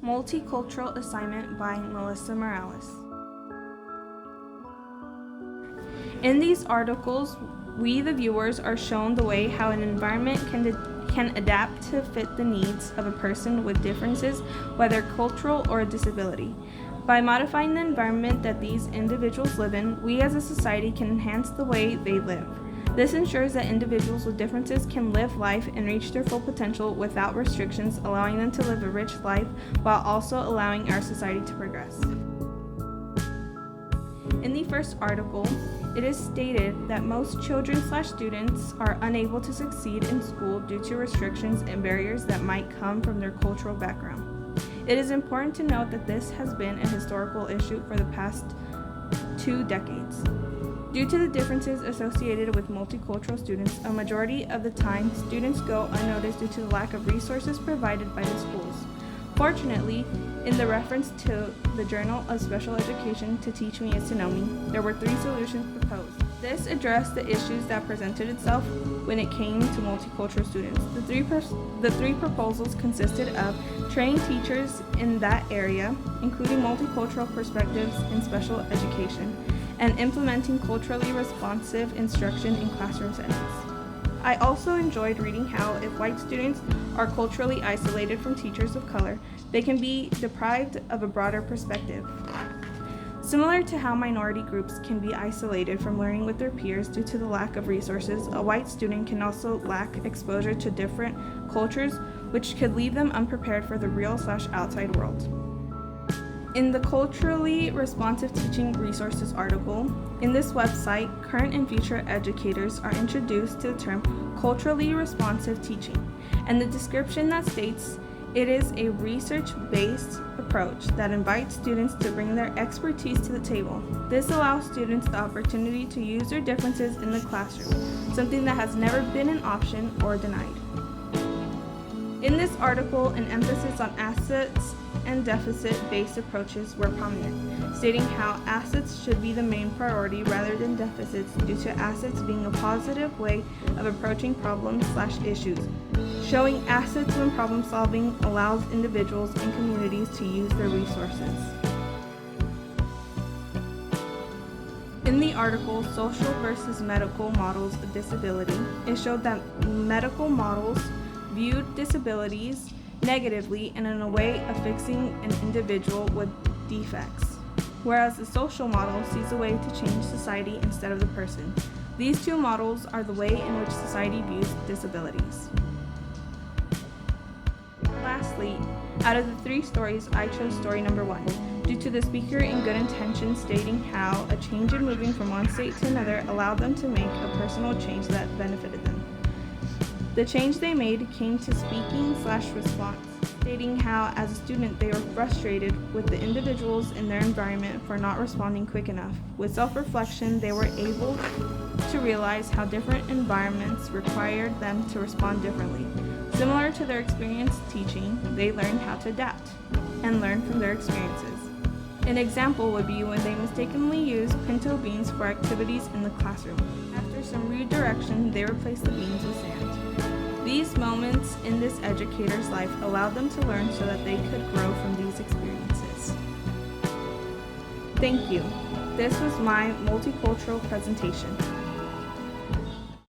Multicultural assignment by Melissa Morales. In these articles, we, the viewers, are shown the way how an environment can adapt to fit the needs of a person with differences, whether cultural or a disability. By modifying the environment that these individuals live in, we as a society can enhance the way they live. This ensures that individuals with differences can live life and reach their full potential without restrictions, allowing them to live a rich life while also allowing our society to progress. In the first article, it is stated that most children/students are unable to succeed in school due to restrictions and barriers that might come from their cultural background. It is important to note that this has been a historical issue for the past 2 decades. Due to the differences associated with multicultural students, a majority of the time, students go unnoticed due to the lack of resources provided by the schools. Fortunately, in the reference to the Journal of Special Education, To Teach Me Is to Know Me, there were 3 solutions proposed. This addressed the issues that presented itself when it came to multicultural students. The three proposals consisted of training teachers in that area, including multicultural perspectives in special education, and implementing culturally responsive instruction in classroom settings. I also enjoyed reading how, if white students are culturally isolated from teachers of color, they can be deprived of a broader perspective. Similar to how minority groups can be isolated from learning with their peers due to the lack of resources, a white student can also lack exposure to different cultures, which could leave them unprepared for the real/outside world. In the Culturally Responsive Teaching Resources article, in this website, current and future educators are introduced to the term culturally responsive teaching, and the description that states it is a research-based approach that invites students to bring their expertise to the table. This allows students the opportunity to use their differences in the classroom, something that has never been an option or denied. In this article, an emphasis on assets and deficit-based approaches were prominent, stating how assets should be the main priority rather than deficits due to assets being a positive way of approaching problems/issues. Showing assets when problem solving allows individuals and communities to use their resources. In the article, Social versus Medical Models of Disability, it showed that medical models viewed disabilities negatively and in a way of fixing an individual with defects, whereas the social model sees a way to change society instead of the person. These 2 models are the way in which society views disabilities. Lastly, out of the 3 stories, I chose story number 1, due to the speaker in good intention stating how a change in moving from one state to another allowed them to make a personal change that benefited them. The change they made came to speaking/response, stating how, as a student, they were frustrated with the individuals in their environment for not responding quick enough. With self-reflection, they were able to realize how different environments required them to respond differently. Similar to their experience teaching, they learned how to adapt and learn from their experiences. An example would be when they mistakenly used pinto beans for activities in the classroom. After some rude direction, they replaced the beans with sand. These moments in this educator's life allowed them to learn so that they could grow from these experiences. Thank you. This was my multicultural presentation.